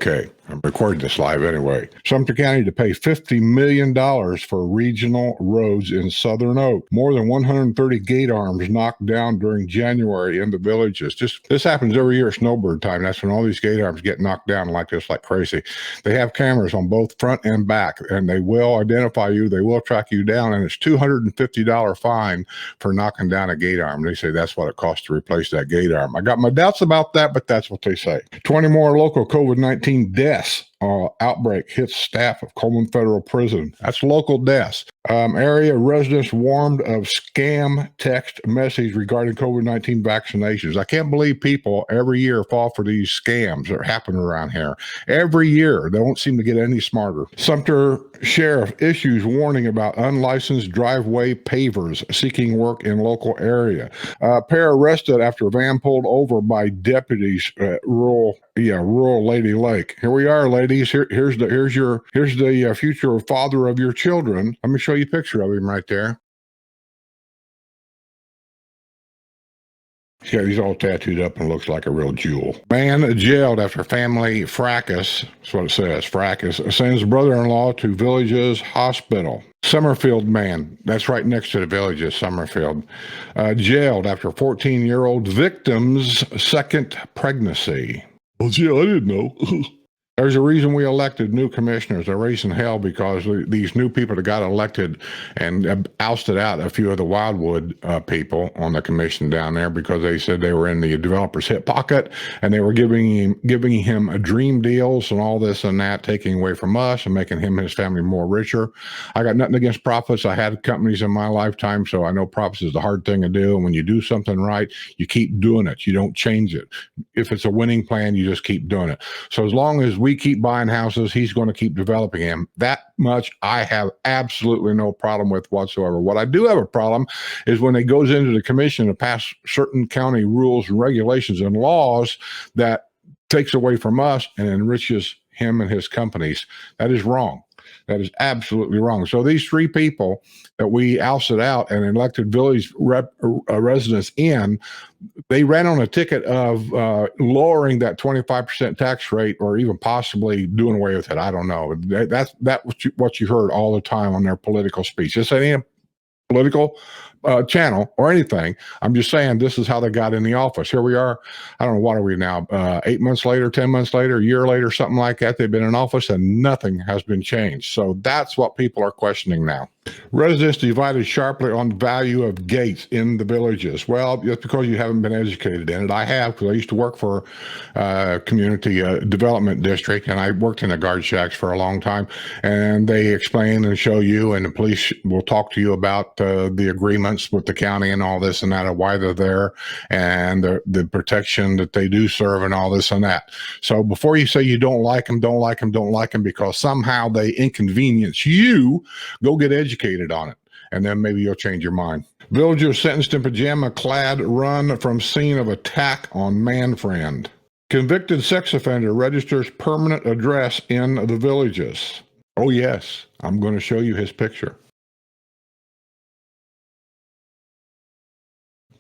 Okay, I'm recording this live anyway. Sumter County to pay $50 million for regional roads in Southern Oak. More than 130 gate arms knocked down during January in the villages. This happens every year at snowbird time. That's when all these gate arms get knocked down like crazy. They have cameras on both front and back, and they will identify you. They will track you down, and it's $250 fine for knocking down a gate arm. They say that's what it costs to replace that gate arm. I got my doubts about that, but that's what they say. 20 more local COVID-19 deaths. Outbreak hits staff of Coleman Federal Prison. That's local deaths. Area residents warned of scam text message regarding COVID-19 vaccinations. I can't believe people every year fall for these scams that happen around here. Every year, they don't seem to get any smarter. Sumter Sheriff issues warning about unlicensed driveway pavers seeking work in local area. Pair arrested after a van pulled over by deputies at rural Lady Lake. Here we are, ladies. Here's the future father of your children. Let me show you a picture of him right there. Yeah, he's all tattooed up and looks like a real jewel. Man jailed after family fracas. That's what it says. Fracas sends brother-in-law to Villages Hospital. Summerfield man, that's right next to the Villages, Summerfield, jailed after 14-year-old victim's second pregnancy. Well, gee, I didn't know. There's a reason we elected new commissioners. They're raising hell because these new people that got elected and ousted out a few of the Wildwood people on the commission down there because they said they were in the developer's hip pocket and they were giving him dream deals and all this and that, taking away from us and making him and his family more richer. I got nothing against profits. I had companies in my lifetime, so I know profits is the hard thing to do. And when you do something right, you keep doing it. You don't change it. If it's a winning plan, you just keep doing it. So as long as we keep buying houses, he's going to keep developing them. That much I have absolutely no problem with whatsoever. What I do have a problem is when it goes into the commission to pass certain county rules and regulations and laws that takes away from us and enriches him and his companies. That is wrong. That is absolutely wrong. So these three people that we ousted out and elected village residents in, they ran on a ticket of lowering that 25% tax rate or even possibly doing away with it. I don't know. That's what you heard all the time on their political speech. This ain't a political channel or anything. I'm just saying this is how they got in the office. Here we are. I don't know, what are we now? 8 months later, 10 months later, a year later, something like that. They've been in office and nothing has been changed. So that's what people are questioning now. Residents divided sharply on the value of gates in the villages. Well, that's because you haven't been educated in it. I have, because I used to work for a community development district, and I worked in the guard shacks for a long time. And they explain and show you, and the police will talk to you about the agreements with the county and all this and that, and why they're there, and the protection that they do serve, and all this and that. So before you say you don't like them because somehow they inconvenience you, go get educated on it, and then maybe you'll change your mind. Villager sentenced in pajama-clad run from scene of attack on man friend. Convicted sex offender registers permanent address in the Villages. Oh yes, I'm going to show you his picture.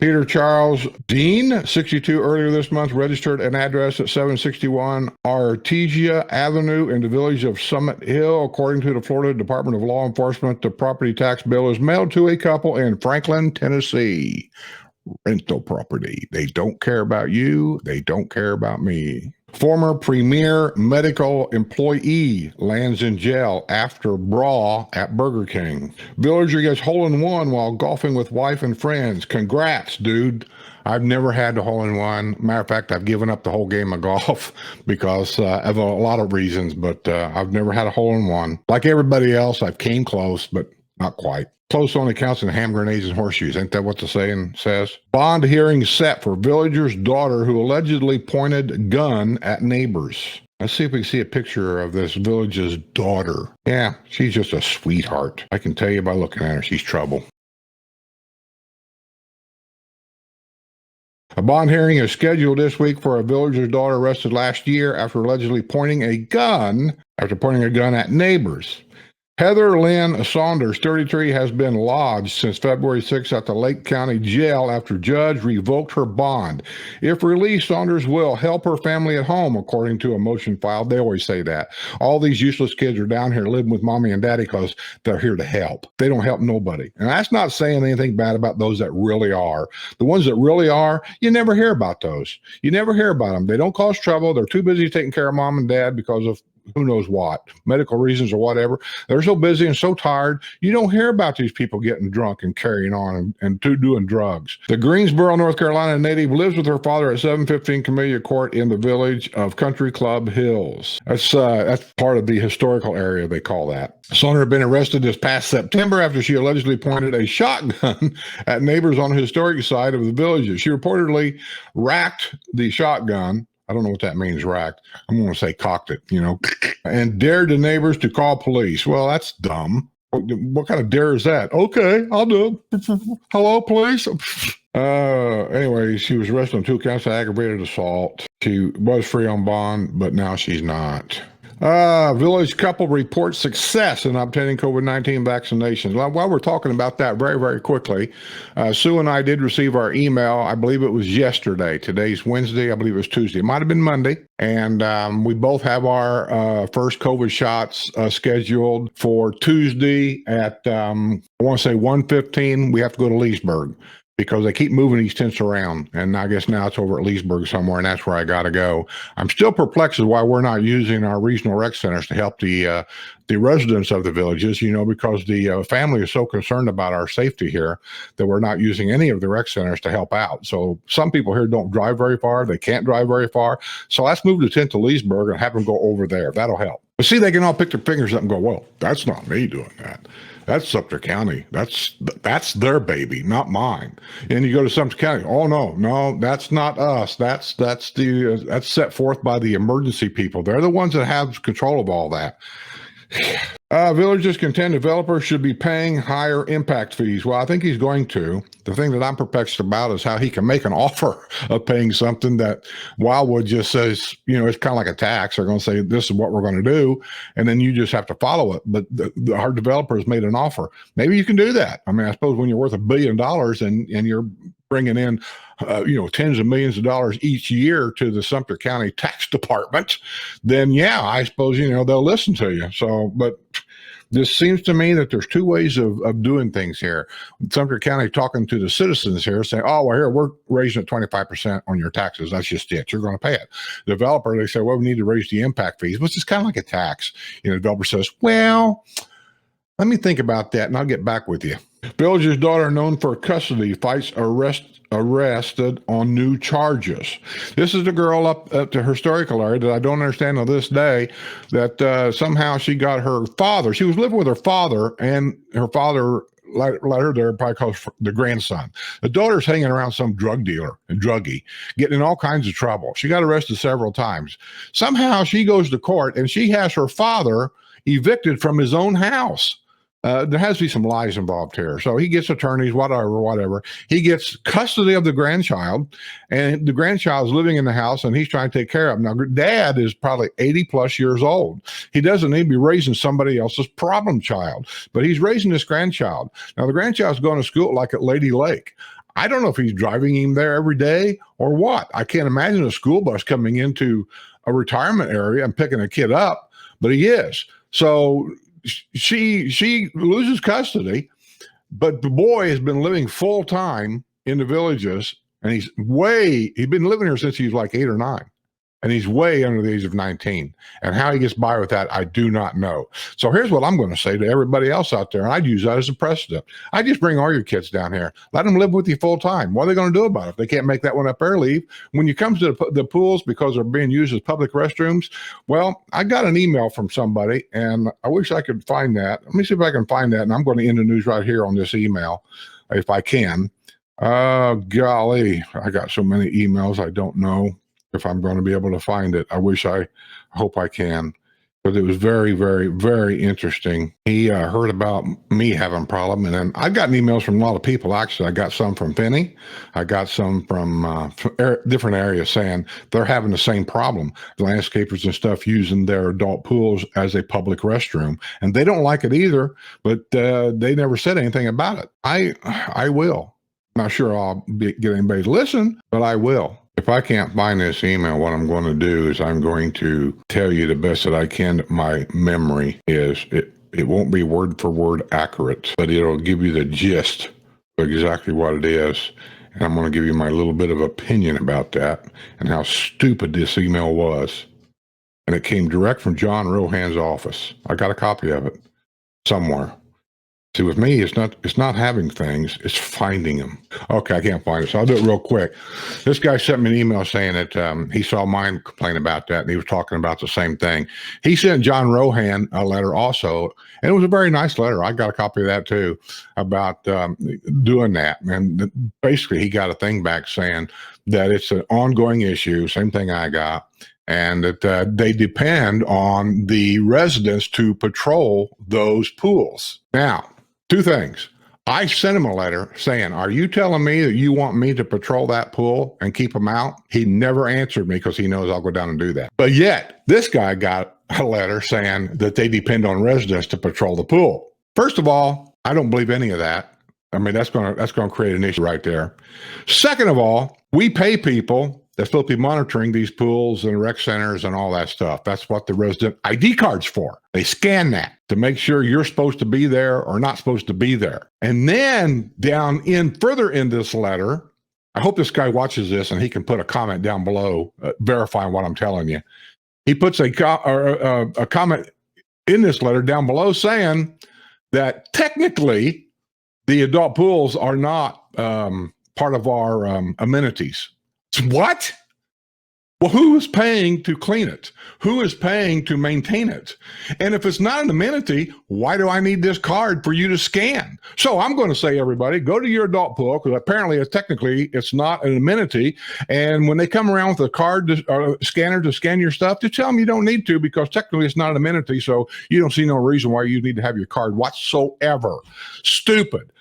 Peter Charles Dean, 62, earlier this month, registered an address at 761 Artesia Avenue in the village of Summit Hill. According to the Florida Department of Law Enforcement, the property tax bill is mailed to a couple in Franklin, Tennessee. Rental property. They don't care about you. They don't care about me. Former premier medical employee lands in jail after brawl at Burger King. Villager gets hole-in-one while golfing with wife and friends. Congrats, dude. I've never had a hole-in-one. Matter of fact, I've given up the whole game of golf because of a lot of reasons, but I've never had a hole-in-one. Like everybody else, I've came close, but not quite. Close only counts in hand grenades and horseshoes. Ain't that what the saying says? Bond hearing set for villager's daughter who allegedly pointed gun at neighbors. Let's see if we can see a picture of this village's daughter. Yeah, she's just a sweetheart. I can tell you by looking at her, she's trouble. A bond hearing is scheduled this week for a villager's daughter arrested last year after allegedly pointing a gun at neighbors. Heather Lynn Saunders, 33, has been lodged since February 6th at the Lake County Jail after judge revoked her bond. If released, Saunders will help her family at home, according to a motion filed. They always say that. All these useless kids are down here living with mommy and daddy because they're here to help. They don't help nobody. And that's not saying anything bad about those that really are. The ones that really are, you never hear about those. You never hear about them. They don't cause trouble. They're too busy taking care of mom and dad because of who knows what, medical reasons or whatever. They're so busy and so tired, you don't hear about these people getting drunk and carrying on and doing drugs. The Greensboro, North Carolina native lives with her father at 715 Camellia Court in the village of Country Club Hills. That's part of the historical area, they call that. Saunders had been arrested this past September after she allegedly pointed a shotgun at neighbors on the historic side of the villages. She reportedly racked the shotgun. I don't know what that means, racked. I'm going to say cocked it, and dared the neighbors to call police. Well, that's dumb. What kind of dare is that? Okay, I'll do it. Hello, police. Anyway, she was arrested on 2 counts of aggravated assault. She was free on bond, but now she's not. Village couple reports success in obtaining COVID-19 vaccinations. While we're talking about that very, very quickly, Sue and I did receive our email. I believe it was yesterday. Today's Wednesday. I believe it was Tuesday. It might have been Monday. And we both have our first COVID shots scheduled for Tuesday at, I want to say 1:15. We have to go to Leesburg, because they keep moving these tents around. And I guess now it's over at Leesburg somewhere, and that's where I got to go. I'm still perplexed as why we're not using our regional rec centers to help the residents of the villages, because the family is so concerned about our safety here that we're not using any of the rec centers to help out. So some people here don't drive very far. They can't drive very far. So let's move the tent to Leesburg and have them go over there. That'll help. But see, they can all pick their fingers up and go, well, that's not me doing that. That's Sumter County. That's their baby, not mine. And you go to Sumter County. Oh no, that's not us. That's set forth by the emergency people. They're the ones that have control of all that. Villagers contend developers should be paying higher impact fees. Well, I think he's going to. The thing that I'm perplexed about is how he can make an offer of paying something that Wildwood just says, it's kind of like a tax. They're going to say, this is what we're going to do, and then you just have to follow it. But our developers made an offer. Maybe you can do that. I mean, I suppose when you're worth $1 billion and you're bringing in, tens of millions of dollars each year to the Sumter County Tax Department, then yeah, I suppose, they'll listen to you. So, but this seems to me that there's two ways of doing things here. Sumter County talking to the citizens here, saying, oh, well, here, we're raising it 25% on your taxes. That's just it. You're going to pay it. The developer, they say, well, we need to raise the impact fees, which is kind of like a tax. The developer says, well, let me think about that, and I'll get back with you. Villager's daughter, known for custody, fights arrested on new charges. This is the girl up at the historical area that I don't understand to this day, that somehow she got her father. She was living with her father, and her father let her there probably because the grandson. The daughter's hanging around some drug dealer and druggie, getting in all kinds of trouble. She got arrested several times. Somehow she goes to court, and she has her father evicted from his own house. There has to be some lies involved here. So he gets attorneys, whatever. He gets custody of the grandchild, and the grandchild's living in the house, and he's trying to take care of him. Now, dad is probably 80 plus years old. He doesn't need to be raising somebody else's problem child, but he's raising this grandchild. Now, the grandchild's going to school like at Lady Lake. I don't know if he's driving him there every day or what. I can't imagine a school bus coming into a retirement area and picking a kid up, but he is. So she loses custody, but the boy has been living full time in the villages, and he's been living here since he was like 8 or 9, and he's way under the age of 19. And how he gets by with that, I do not know. So here's what I'm going to say to everybody else out there, and I'd use that as a precedent. I just bring all your kids down here. Let them live with you full time. What are they going to do about it? If they can't make that one up there, leave. When you come to the pools because they're being used as public restrooms, well, I got an email from somebody, and I wish I could find that. Let me see if I can find that, and I'm going to end the news right here on this email, if I can. Golly, I got so many emails, I don't know if I'm going to be able to find it. I hope I can. But it was very, very, very interesting. He heard about me having a problem, and then I've gotten emails from a lot of people. Actually, I got some from Finney. I got some from different areas saying they're having the same problem. The landscapers and stuff using their adult pools as a public restroom, and they don't like it either. But they never said anything about it. I will. Not sure I'll get anybody to listen, but I will. If I can't find this email, what I'm going to do is I'm going to tell you the best that I can that my memory is. It won't be word for word accurate, but it'll give you the gist of exactly what it is. And I'm going to give you my little bit of opinion about that and how stupid this email was. And it came direct from John Rohan's office. I got a copy of it somewhere. See, with me, it's not having things, it's finding them. Okay, I can't find it, so I'll do it real quick. This guy sent me an email saying that he saw mine complain about that, and he was talking about the same thing. He sent John Rohan a letter also, and it was a very nice letter. I got a copy of that too, about doing that. And basically, he got a thing back saying that it's an ongoing issue, same thing I got, and that they depend on the residents to patrol those pools. Now, two things. I sent him a letter saying, are you telling me that you want me to patrol that pool and keep them out? He never answered me because he knows I'll go down and do that. But yet, this guy got a letter saying that they depend on residents to patrol the pool. First of all, I don't believe any of that. I mean, that's going to create an issue right there. Second of all, we pay people that's supposed to be monitoring these pools and rec centers and all that stuff. That's what the resident ID card's for. They scan that to make sure you're supposed to be there or not supposed to be there. And then further in this letter, I hope this guy watches this and he can put a comment down below verifying what I'm telling you. He puts a comment in this letter down below saying that technically the adult pools are not part of our amenities. What? Well, who is paying to clean it? Who is paying to maintain it? And if it's not an amenity, why do I need this card for you to scan? So I'm going to say, everybody, go to your adult pool, because apparently it's not an amenity. And when they come around with a card scanner to scan your stuff, just tell them you don't need to, because technically it's not an amenity. So you don't see no reason why you need to have your card whatsoever. Stupid.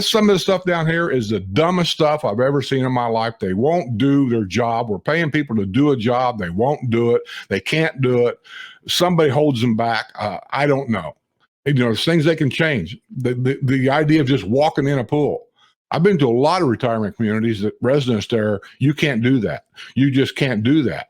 Some of the stuff down here is the dumbest stuff I've ever seen in my life. They won't do their job. We're paying people to do a job. They won't do it. They can't do it. Somebody holds them back. I don't know. There's things they can change. The idea of just walking in a pool. I've been to a lot of retirement communities that residents there, you can't do that. You just can't do that.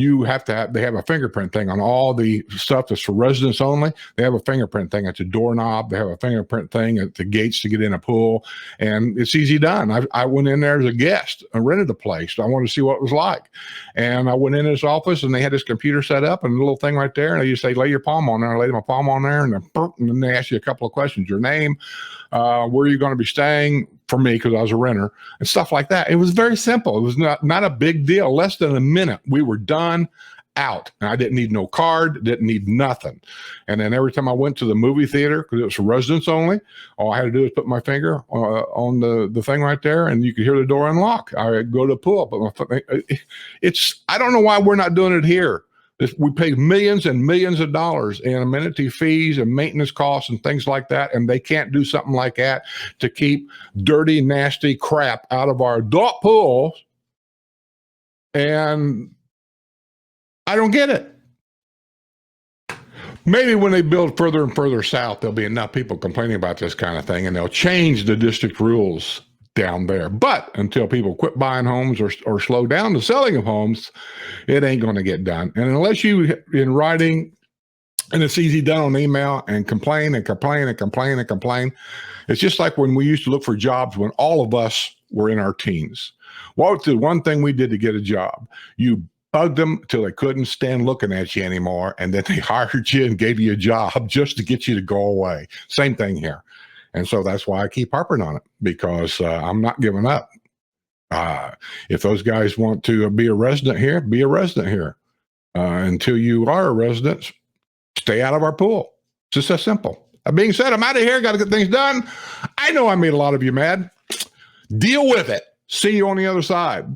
You have to they have a fingerprint thing on all the stuff that's for residents only. They have a fingerprint thing at the doorknob. They have a fingerprint thing at the gates to get in a pool, and it's easy done. I went in there as a guest. I rented the place. I wanted to see what it was like. And I went in his office, and they had this computer set up and a little thing right there. And they just say, lay your palm on there. I laid my palm on there, and then they ask you a couple of questions. Your name, where are you going to be staying, for me, because I was a renter, and stuff like that. It was very simple. It was not a big deal. Less than a minute, we were done, out. And I didn't need no card, didn't need nothing. And then every time I went to the movie theater, because it was for residents only, all I had to do was put my finger on the thing right there, and you could hear the door unlock. I go to the pool, but I don't know why we're not doing it here. We pay millions and millions of dollars in amenity fees and maintenance costs and things like that, and they can't do something like that to keep dirty, nasty crap out of our adult pools. And I don't get it. Maybe when they build further and further south, there'll be enough people complaining about this kind of thing, and they'll change the district rules down there. But until people quit buying homes or slow down the selling of homes, it ain't going to get done. And unless you in writing, and it's easy done on email, and complain and complain and complain and complain. It's just like when we used to look for jobs when all of us were in our teens. What was the one thing we did to get a job? You bugged them till they couldn't stand looking at you anymore, and then they hired you and gave you a job just to get you to go away. Same thing here. And so that's why I keep harping on it, because I'm not giving up. If those guys want to be a resident here, be a resident here. Until you are a resident, stay out of our pool. It's just that simple. That being said, I'm out of here. Got to get things done. I know I made a lot of you mad. Deal with it. See you on the other side.